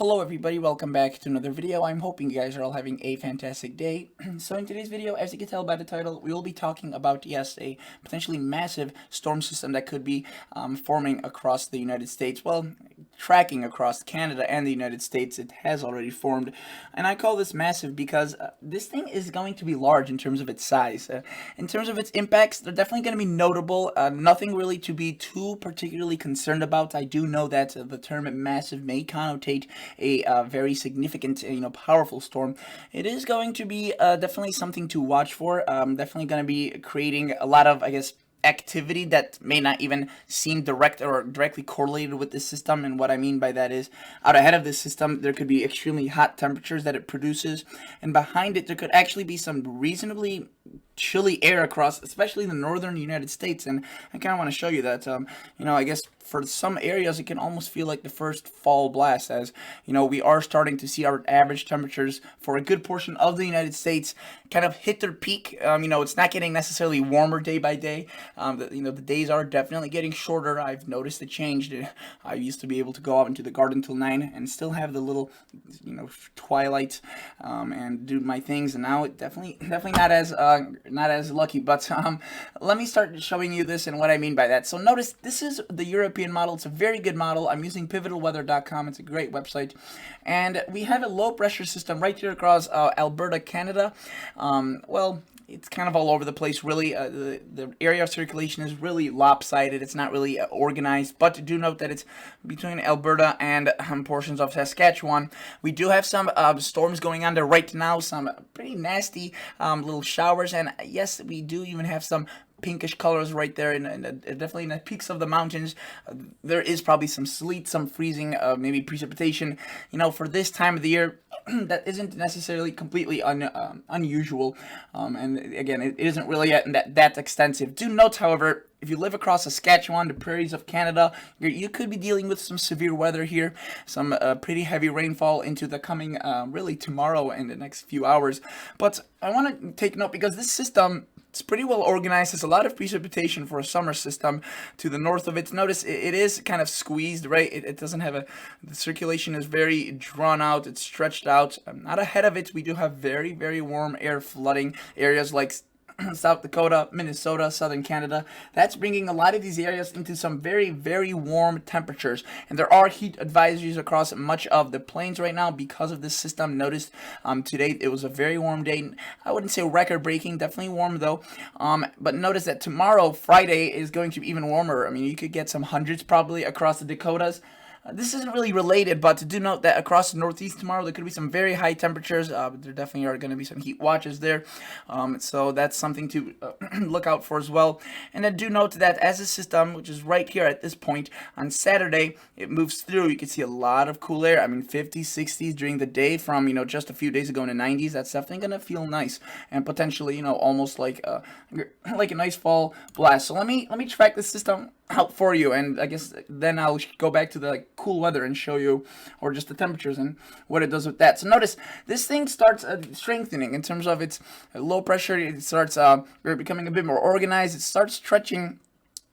Hello everybody, welcome back to another video. I'm hoping you guys are all having a fantastic day. So in today's video, as you can tell by the title, we will be talking about, yes, a potentially massive storm system that could be forming across the United States. Well, tracking across Canada and the United States. It has already formed. And I call this massive because this thing is going to be large in terms of its size. In terms of its impacts, they're definitely going to be notable. Nothing really to be too particularly concerned about. I do know that the term massive may connotate a very significant, powerful storm. It is going to be definitely something to watch for. Definitely going to be creating a lot of, I guess, activity that may not even seem direct or directly correlated with this system. And what I mean by that is, out ahead of this system there could be extremely hot temperatures that it produces, and behind it there could actually be some reasonably chilly air across, especially the northern United States. And I kind of want to show you that, I guess for some areas it can almost feel like the first fall blast, as we are starting to see our average temperatures for a good portion of the United States kind of hit their peak. It's not getting necessarily warmer day by day. The days are definitely getting shorter. I've noticed a change. I used to be able to go out into the garden till 9 and still have the little twilight and do my things, and now it definitely not as lucky. But let me start showing you this and what I mean by that. So notice this is the European model. It's a very good model. I'm using pivotalweather.com. It's a great website, and we have a low pressure system right here across Alberta, Canada. It's kind of all over the place, really. The area of circulation is really lopsided. It's not really organized, but do note that it's between Alberta and portions of Saskatchewan. We do have some storms going on there right now, some pretty nasty little showers, and yes, we do even have some pinkish colors right there, and definitely in the peaks of the mountains. There is probably some sleet, some freezing, maybe precipitation. For this time of the year, that isn't necessarily completely unusual, and again, it isn't really that extensive. Do note, however, if you live across Saskatchewan, the prairies of Canada, you could be dealing with some severe weather here, some pretty heavy rainfall into the coming, really tomorrow and the next few hours. But I want to take note because this system, it's pretty well organized. There's a lot of precipitation for a summer system to the north of it. Notice it is kind of squeezed, right? It doesn't have the circulation is very drawn out. It's stretched out. Not ahead of it, we do have very, very warm air flooding areas like South Dakota, Minnesota, southern Canada. That's bringing a lot of these areas into some very, very warm temperatures. And there are heat advisories across much of the plains right now because of this system. Notice today it was a very warm day. I wouldn't say record breaking, definitely warm though. But notice that tomorrow, Friday, is going to be even warmer. I mean, you could get some hundreds probably across the Dakotas. This isn't really related, but do note that across the Northeast tomorrow there could be some very high temperatures. There definitely are going to be some heat watches there, so that's something to look out for as well. And then do note that as a system, which is right here at this point, on Saturday it moves through, you can see a lot of cool air. I mean, 50s, 60s during the day from just a few days ago in the 90s. That's definitely going to feel nice and potentially almost like a nice fall blast. So let me track this system out for you, and I guess then I'll go back to the cool weather and show you, or just the temperatures and what it does with that. So notice this thing starts strengthening in terms of its low pressure. It starts becoming a bit more organized. It starts stretching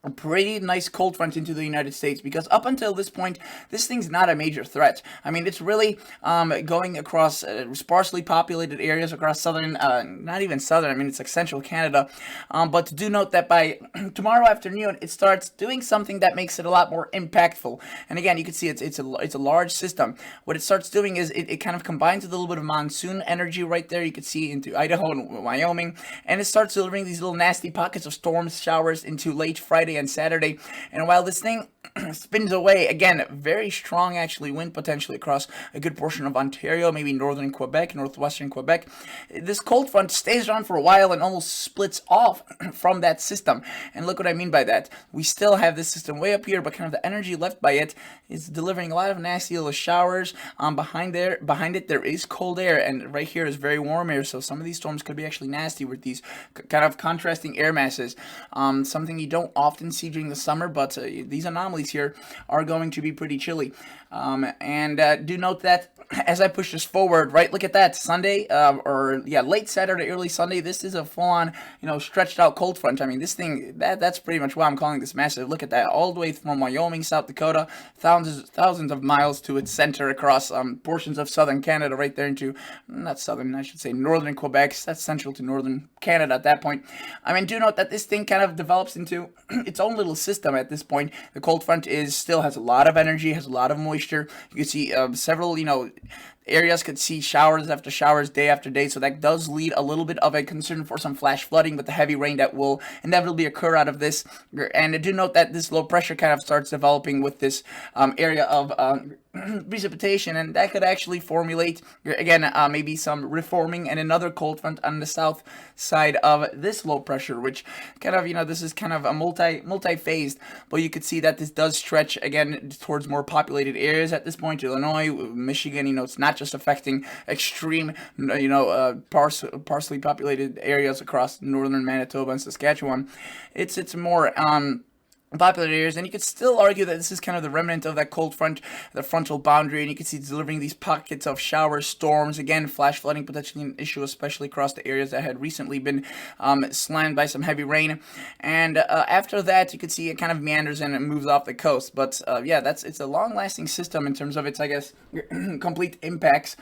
a pretty nice cold front into the United States, because up until this point, this thing's not a major threat. I mean, it's really going across sparsely populated areas across southern, not even southern, I mean, it's like central Canada. But do note that by tomorrow afternoon, it starts doing something that makes it a lot more impactful. And again, you can see it's a large system. What it starts doing is it kind of combines with a little bit of monsoon energy right there. You can see into Idaho and Wyoming, and it starts delivering these little nasty pockets of storms, showers into late Friday and Saturday. And while this thing spins away, again, very strong actually wind potentially across a good portion of Ontario, maybe northern Quebec, northwestern Quebec, this cold front stays around for a while and almost splits off from that system. And look what I mean by that. We still have this system way up here, but kind of the energy left by it is delivering a lot of nasty little showers. Behind it there is cold air, and right here is very warm air. So some of these storms could be actually nasty with these kind of contrasting air masses. Something you don't often see during the summer, but these anomalies here are going to be pretty chilly. And do note that as I push this forward, right, look at that, Sunday, or yeah, late Saturday, early Sunday, this is a full-on, stretched out cold front. I mean, this thing, that's pretty much why I'm calling this massive. Look at that, all the way from Wyoming, South Dakota, thousands of miles to its center across portions of southern Canada, right there into, not southern, I should say northern Quebec. That's central to northern Canada at that point. I mean, do note that this thing kind of develops into its own little system at this point. The cold front still has a lot of energy, has a lot of moisture. You can see several, areas could see showers after showers, day after day, so that does lead a little bit of a concern for some flash flooding with the heavy rain that will inevitably occur out of this. And I do note that this low pressure kind of starts developing with this area of precipitation, and that could actually formulate, again, maybe some reforming and another cold front on the south side of this low pressure, which kind of, this is kind of a multi-phased, but you could see that this does stretch, again, towards more populated areas at this point. Illinois, Michigan, it's not just affecting extreme, sparsely populated areas across northern Manitoba and Saskatchewan. It's more popular areas, and you could still argue that this is kind of the remnant of that cold front, the frontal boundary, and you can see it's delivering these pockets of showers, storms, again, flash flooding potentially an issue, especially across the areas that had recently been slammed by some heavy rain. And after that, you can see it kind of meanders and it moves off the coast. But yeah, it's a long-lasting system in terms of its, I guess, complete impacts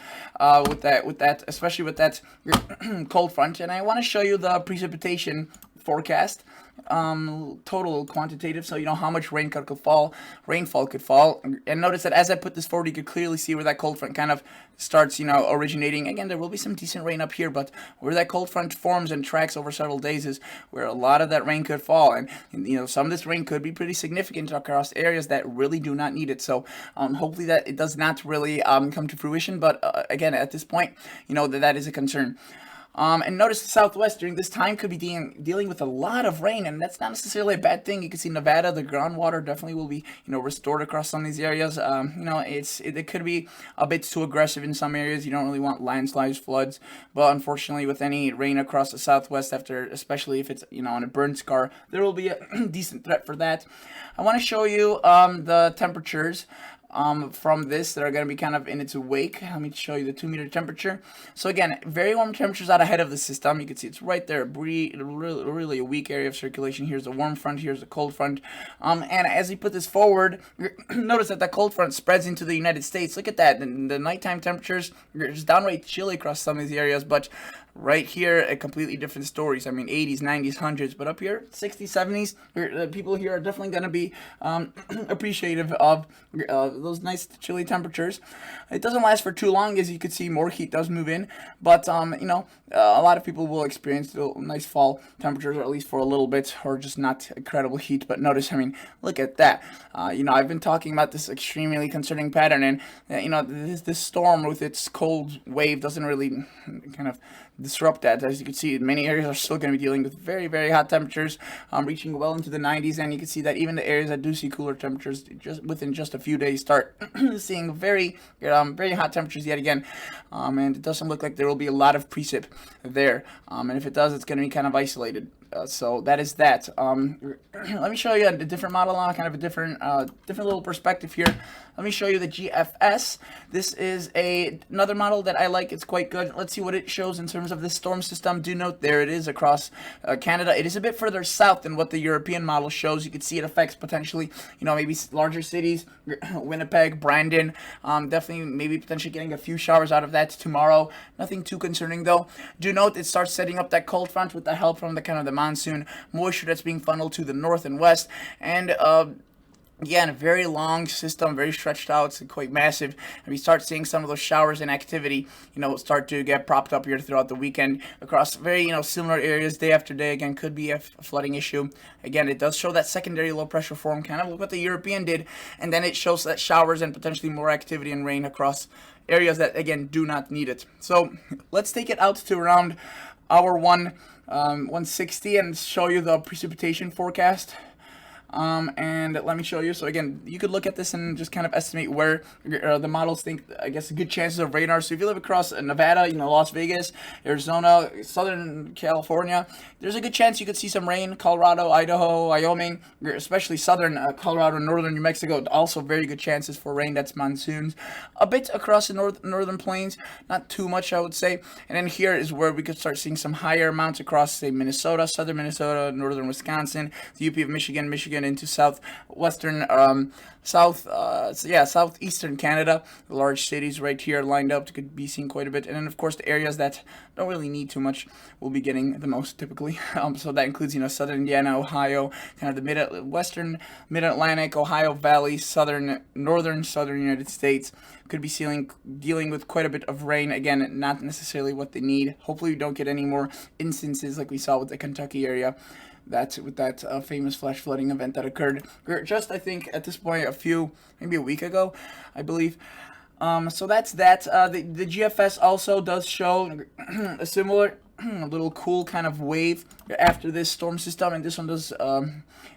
with that, especially with that cold front. And I want to show you the precipitation forecast, total quantitative, so you know how much rainfall could fall. And notice that as I put this forward, you could clearly see where that cold front kind of starts, originating. Again, there will be some decent rain up here, but where that cold front forms and tracks over several days is where a lot of that rain could fall. And some of this rain could be pretty significant across areas that really do not need it. So hopefully that it does not really come to fruition. But again, at this point, that is a concern. And notice the Southwest during this time could be dealing with a lot of rain, and that's not necessarily a bad thing. You can see Nevada, the groundwater definitely will be, restored across some of these areas. It could be a bit too aggressive in some areas. You don't really want landslides, floods, but unfortunately, with any rain across the Southwest, especially if it's, on a burn scar, there will be a decent threat for that. I want to show you the temperatures from this that are going to be kind of in its wake. Let me show you the 2-meter temperature. So again, very warm temperatures out ahead of the system. You can see it's right there, really a weak area of circulation. Here's the warm front, here's the cold front. And as we put this forward, notice that the cold front spreads into the United States. Look at that. The nighttime temperatures are just downright chilly across some of these areas, but right here, a completely different stories. I mean, 80s, 90s, 100s, but up here, 60s, 70s, people here are definitely going to be appreciative of those nice chilly temperatures. It doesn't last for too long, as you can see, more heat does move in, but, a lot of people will experience nice fall temperatures, or at least for a little bit, or just not incredible heat. But notice, look at that. I've been talking about this extremely concerning pattern, and, this storm with its cold wave doesn't really kind of disrupt that. As you can see, many areas are still going to be dealing with very, very hot temperatures, reaching well into the 90s, and you can see that even the areas that do see cooler temperatures, within just a few days, start seeing very hot temperatures yet again, and it doesn't look like there will be a lot of precip there, and if it does, it's going to be kind of isolated. So that is that. Let me show you a different model now, kind of a different little perspective here. Let me show you the GFS. This is another model that I like. It's quite good. Let's see what it shows in terms of the storm system. Do note there it is across Canada. It is a bit further south than what the European model shows. You can see it affects potentially, maybe larger cities, Winnipeg, Brandon. Definitely, maybe potentially getting a few showers out of that tomorrow. Nothing too concerning though. Do note it starts setting up that cold front with the help from the monsoon moisture that's being funneled to the north and west, and again, a very long system, very stretched out. It's quite massive, and we start seeing some of those showers and activity, start to get propped up here throughout the weekend across very, similar areas day after day. Again, could be a flooding issue. Again, it does show that secondary low pressure form, kind of what the European did, and then it shows that showers and potentially more activity and rain across areas that, again, do not need it. So let's take it out to around hour 160 and show you the precipitation forecast. And let me show you. So again, you could look at this and just kind of estimate where the models think, I guess, good chances of rain are. So if you live across Nevada, Las Vegas, Arizona, Southern California, there's a good chance you could see some rain. Colorado, Idaho, Wyoming, especially southern Colorado and northern New Mexico, also very good chances for rain. That's monsoons. A bit across the northern plains, not too much, I would say. And then here is where we could start seeing some higher amounts across, say, Minnesota, southern Minnesota, northern Wisconsin, the UP of Michigan into southwestern, southeastern Canada. The large cities right here lined up could be seen quite a bit. And then, of course, the areas that don't really need too much will be getting the most typically. So that includes, southern Indiana, Ohio, kind of the western mid-Atlantic, Ohio Valley, northern United States. Could be dealing with quite a bit of rain. Again, not necessarily what they need. Hopefully we don't get any more instances like we saw with the Kentucky area, with that famous flash flooding event that occurred just, I think, at this point maybe a week ago, I believe. So that's that. The GFS also does show a similar little cool kind of wave after this storm system, and this one does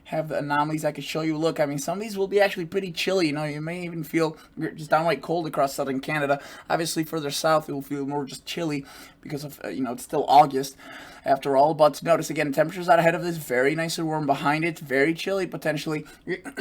have the anomalies I could show you. Look, I mean, some of these will be actually pretty chilly. You may even feel just downright cold across southern Canada. Obviously, further south, it will feel more just chilly because of, it's still August after all. But notice, again, temperatures out ahead of this, very nice and warm. Behind it, very chilly potentially.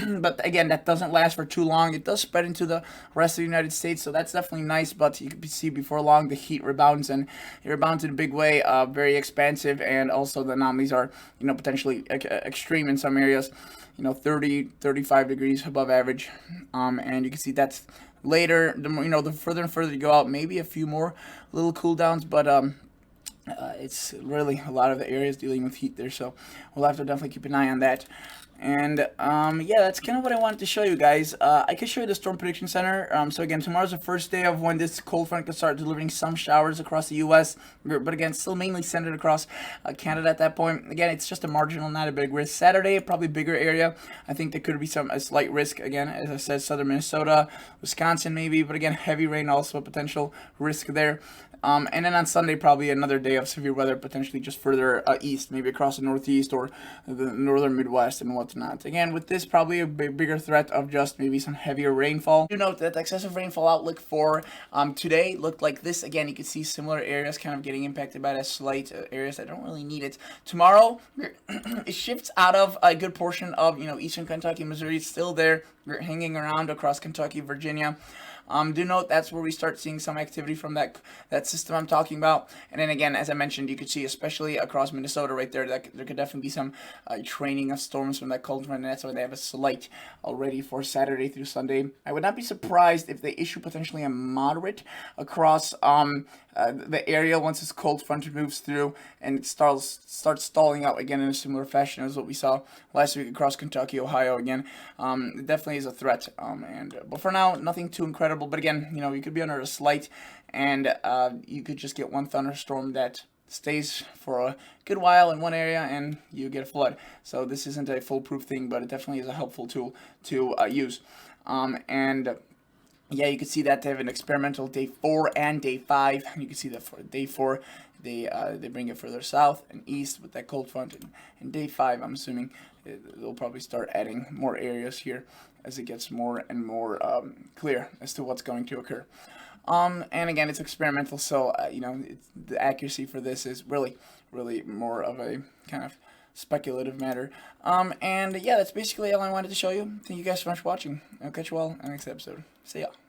But again, that doesn't last for too long. It does spread into the rest of the United States, so that's definitely nice. But you can see before long, the heat rebounds, and it rebounds in a big way, very expansive, and also the anomalies are, potentially extreme in some areas. 30, 35 degrees above average, and you can see that's later. The further and further you go out, maybe a few more little cool downs, but it's really a lot of the areas dealing with heat there, so we'll have to definitely keep an eye on that. And yeah, that's kind of what I wanted to show you guys. I could show you the Storm Prediction Center. So again, tomorrow's the first day of when this cold front could start delivering some showers across the U.S. But again, still mainly centered across Canada at that point. Again, it's just a marginal, not a big risk. Saturday, probably bigger area. I think there could be a slight risk. Again, as I said, southern Minnesota, Wisconsin maybe. But again, heavy rain also a potential risk there. And then on Sunday, probably another day of severe weather, potentially just further east, maybe across the Northeast or the northern Midwest and whatnot. Again, with this, probably a bigger threat of just maybe some heavier rainfall. Do note that the excessive rainfall outlook for today looked like this. Again, you can see similar areas kind of getting impacted by that slight areas that don't really need it. Tomorrow, it shifts out of a good portion of, eastern Kentucky, Missouri. It's still there. We're hanging around across Kentucky, Virginia. Do note that's where we start seeing some activity from that system I'm talking about. And then again, as I mentioned, you could see especially across Minnesota right there that there could definitely be some training of storms from that cold front, and that's why they have a slight already for Saturday through Sunday. I would not be surprised if they issue potentially a moderate across the area once this cold front moves through and it starts stalling out again in a similar fashion as what we saw last week across Kentucky, Ohio. Again, it definitely is a threat. But for now, nothing too incredible. But again, you could be under a slight, and you could just get one thunderstorm that stays for a good while in one area and you get a flood. So this isn't a foolproof thing, but it definitely is a helpful tool to use. Yeah, you can see that they have an experimental day 4 and day 5. You can see that for day 4, they bring it further south and east with that cold front, and day 5, I'm assuming they'll probably start adding more areas here as it gets more and more clear as to what's going to occur. And again, it's experimental, so the accuracy for this is really more of a kind of speculative matter. And yeah, that's basically all I wanted to show you. Thank you guys so much for watching. I'll catch you all in the next episode. See ya.